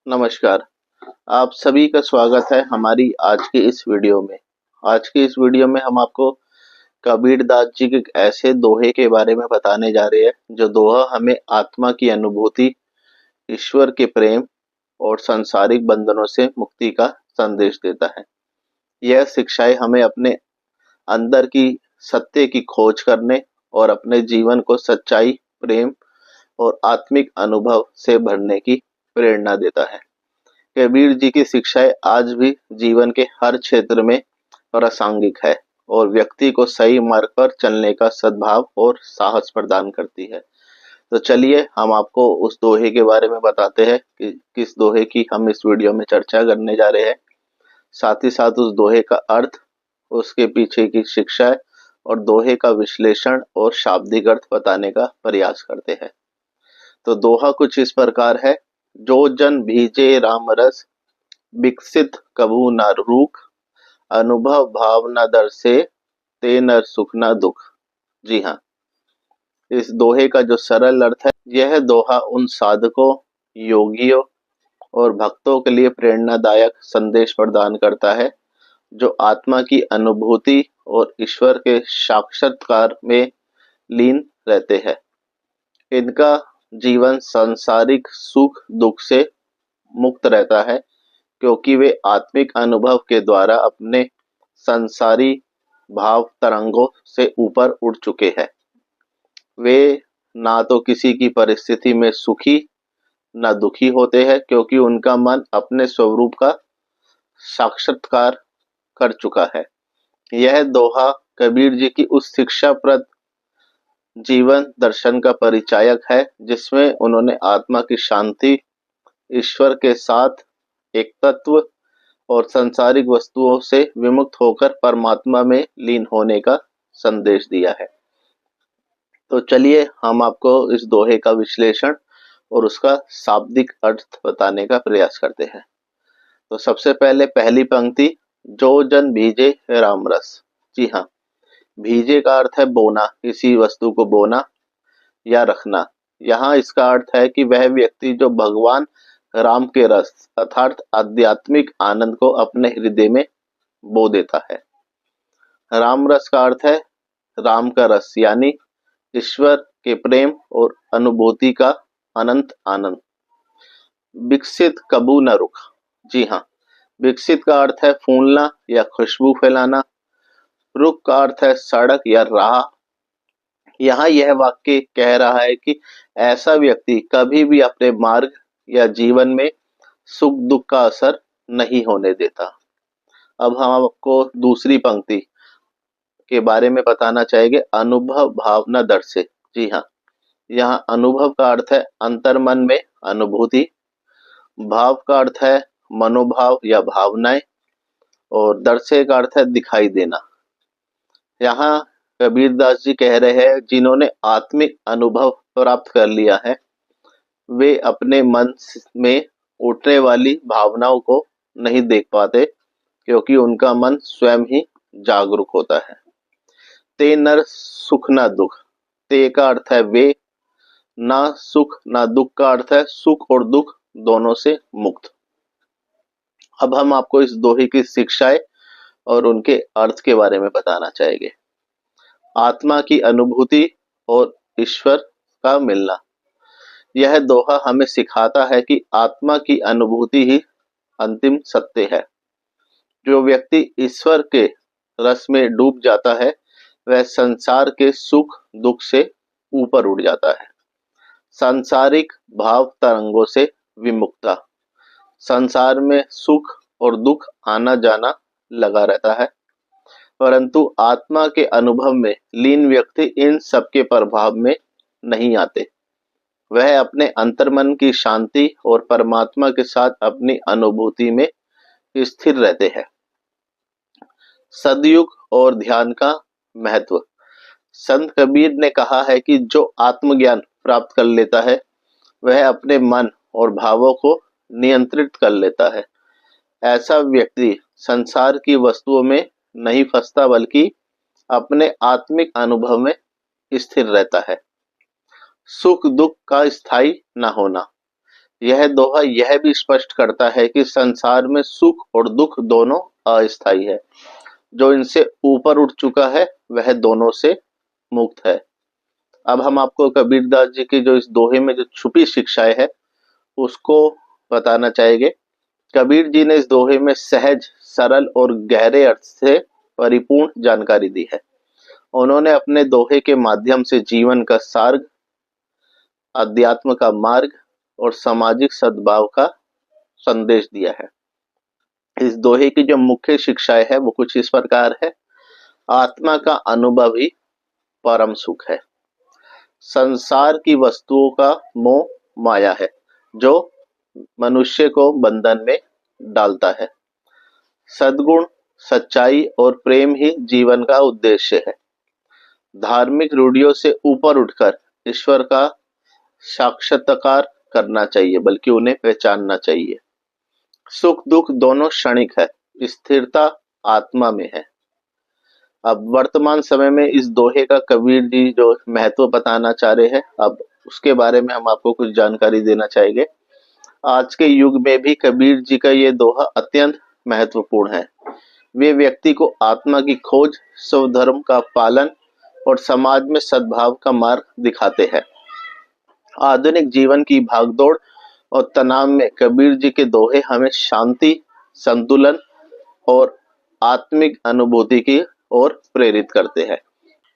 नमस्कार। आप सभी का स्वागत है हमारी आज की इस वीडियो में। आज की इस वीडियो में हम आपको कबीरदास जी के एक ऐसे दोहे के बारे में बताने जा रहे हैं जो दोहा हमें आत्मा की अनुभूति, ईश्वर के प्रेम और सांसारिक बंधनों से मुक्ति का संदेश देता है। यह शिक्षाएं हमें अपने अंदर की सत्य की खोज करने और अपने जीवन को सच्चाई, प्रेम और आत्मिक अनुभव से भरने की प्रेरणा देता है। कबीर जी की शिक्षाएं आज भी जीवन के हर क्षेत्र में प्रासंगिक है और व्यक्ति को सही मार्ग पर चलने का सद्भाव और साहस प्रदान करती है। तो चलिए हम आपको उस दोहे के बारे में बताते हैं कि किस दोहे की हम इस वीडियो में चर्चा करने जा रहे हैं। साथ ही साथ उस दोहे का अर्थ, उसके पीछे की शिक्षाएं और दोहे का विश्लेषण और शाब्दिक अर्थ बताने का प्रयास करते हैं। तो दोहा कुछ इस प्रकार है। जो जन भीजे राम रस, विकसित कभू न रूख, अनुभव भाव न दर से, ते नर सुख न दुख। जी हाँ, इस दोहे का जो सरल अर्थ है, यह दोहा उन साधकों, योगियों और भक्तों के लिए प्रेरणादायक संदेश प्रदान करता है जो आत्मा की अनुभूति और ईश्वर के साक्षात्कार में लीन रहते हैं। इनका जीवन सांसारिक सुख दुख से मुक्त रहता है क्योंकि वे आत्मिक अनुभव के द्वारा अपने संसारी भाव तरंगों से ऊपर उठ चुके हैं। वे ना तो किसी की परिस्थिति में सुखी न दुखी होते हैं क्योंकि उनका मन अपने स्वरूप का साक्षात्कार कर चुका है। यह दोहा कबीर जी की उस शिक्षाप्रद जीवन दर्शन का परिचायक है जिसमें उन्होंने आत्मा की शांति, ईश्वर के साथ एक तत्व और सांसारिक वस्तुओं से विमुक्त होकर परमात्मा में लीन होने का संदेश दिया है। तो चलिए हम आपको इस दोहे का विश्लेषण और उसका शाब्दिक अर्थ बताने का प्रयास करते हैं। तो सबसे पहले पहली पंक्ति, जो जन भीजे राम रस। जी हाँ, भीजे का अर्थ है बोना, किसी वस्तु को बोना या रखना। यहाँ इसका अर्थ है कि वह व्यक्ति जो भगवान राम के रस अर्थात आध्यात्मिक आनंद को अपने हृदय में बो देता है। राम रस का अर्थ है राम का रस यानी ईश्वर के प्रेम और अनुभूति का अनंत आनंद। विकसित कबू न रुख। जी हाँ, विकसित का अर्थ है फूलना या खुशबू फैलाना। रुख का अर्थ है सड़क या राह। यहाँ यह वाक्य कह रहा है कि ऐसा व्यक्ति कभी भी अपने मार्ग या जीवन में सुख दुख का असर नहीं होने देता। अब हम आपको दूसरी पंक्ति के बारे में बताना चाहेंगे, अनुभव भावना दर से। जी हाँ, यहाँ अनुभव का अर्थ है अंतर्मन में अनुभूति, भाव का अर्थ है मनोभाव या भावनाएं और दर्शे का अर्थ है दिखाई देना। यहाँ कबीरदास जी कह रहे हैं जिन्होंने आत्मिक अनुभव प्राप्त कर लिया है वे अपने मन में उठने वाली भावनाओं को नहीं देख पाते क्योंकि उनका मन स्वयं ही जागरूक होता है। ते नर सुख ना दुख। ते का अर्थ है वे, ना सुख ना दुख का अर्थ है सुख और दुख दोनों से मुक्त। अब हम आपको इस दोहे की शिक्षाएं और उनके अर्थ के बारे में बताना चाहेंगे। आत्मा की अनुभूति और ईश्वर का मिलना। यह दोहा हमें सिखाता है कि आत्मा की अनुभूति ही अंतिम सत्य है। जो व्यक्ति ईश्वर के रस में डूब जाता है वह संसार के सुख दुख से ऊपर उठ जाता है। सांसारिक भाव तरंगों से विमुक्ता। संसार में सुख और दुख आना जाना लगा रहता है परंतु आत्मा के अनुभव में लीन व्यक्ति इन सब के प्रभाव में नहीं आते। वह अपने अंतर्मन की शांति और परमात्मा के साथ अपनी अनुभूति में स्थिर रहते हैं। सदयुग और ध्यान का महत्व। संत कबीर ने कहा है कि जो आत्मज्ञान प्राप्त कर लेता है वह अपने मन और भावों को नियंत्रित कर लेता है। ऐसा व्यक्ति संसार की वस्तुओं में नहीं फंसता बल्कि अपने आत्मिक अनुभव में स्थिर रहता है। सुख दुख का स्थायी न होना। यह दोहा यह भी स्पष्ट करता है कि संसार में सुख और दुख दोनों अस्थायी है। जो इनसे ऊपर उठ चुका है वह दोनों से मुक्त है। अब हम आपको कबीरदास जी की जो इस दोहे में जो छुपी शिक्षाएं है उसको बताना चाहेंगे। कबीर जी ने इस दोहे में सहज, सरल और गहरे अर्थ से परिपूर्ण जानकारी दी है। उन्होंने अपने दोहे के माध्यम से जीवन का सार, अध्यात्म का मार्ग और सामाजिक सद्भाव का संदेश दिया है। इस दोहे की जो मुख्य शिक्षाएं है वो कुछ इस प्रकार है। आत्मा का अनुभव ही परम सुख है। संसार की वस्तुओं का मोह माया है जो मनुष्य को बंधन में डालता है। सद्गुण, सच्चाई और प्रेम ही जीवन का उद्देश्य है। धार्मिक रूढ़ियों से ऊपर उठकर ईश्वर का साक्षात्कार करना चाहिए, बल्कि उन्हें पहचानना चाहिए। सुख दुख दोनों क्षणिक है, स्थिरता आत्मा में है। अब वर्तमान समय में इस दोहे का कबीर जी जो महत्व बताना चाह रहे हैं, अब उसके बारे में हम आपको कुछ जानकारी देना चाहेंगे। आज के युग में भी कबीर जी का ये दोहा अत्यंत महत्वपूर्ण है। वे व्यक्ति को आत्मा की खोज, स्वधर्म का पालन और समाज में सद्भाव का मार्ग दिखाते हैं। आधुनिक जीवन की भागदौड़ और तनाव में कबीर जी के दोहे हमें शांति, संतुलन और आत्मिक अनुभूति की ओर प्रेरित करते हैं।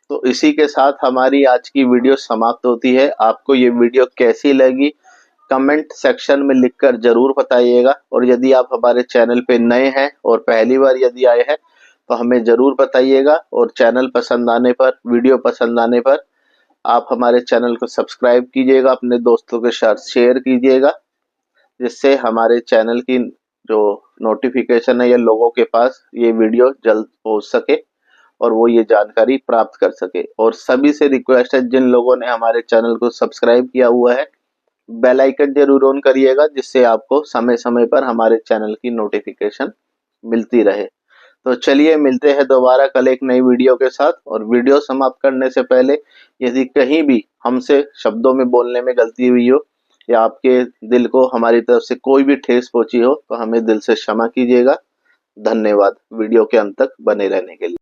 तो इसी के साथ हमारी आज की वीडियो समाप्त होती है। आपको ये वीडियो कैसी लगी कमेंट सेक्शन में लिखकर जरूर बताइएगा, और यदि आप हमारे चैनल पे नए हैं और पहली बार यदि आए हैं तो हमें जरूर बताइएगा, और चैनल पसंद आने पर, वीडियो पसंद आने पर आप हमारे चैनल को सब्सक्राइब कीजिएगा, अपने दोस्तों के साथ शेयर कीजिएगा, जिससे हमारे चैनल की जो नोटिफिकेशन है या लोगों के पास ये वीडियो जल्द पहुंच सके और वो ये जानकारी प्राप्त कर सके। और सभी से रिक्वेस्ट है, जिन लोगों ने हमारे चैनल को सब्सक्राइब किया हुआ है, बेल आइकन जरूर ऑन करिएगा, जिससे आपको समय समय पर हमारे चैनल की नोटिफिकेशन मिलती रहे। तो चलिए मिलते हैं दोबारा कल एक नई वीडियो के साथ। और वीडियो समाप्त करने से पहले यदि कहीं भी हमसे शब्दों में बोलने में गलती हुई हो या आपके दिल को हमारी तरफ से कोई भी ठेस पहुंची हो तो हमें दिल से क्षमा कीजिएगा। धन्यवाद वीडियो के अंत तक बने रहने के लिए।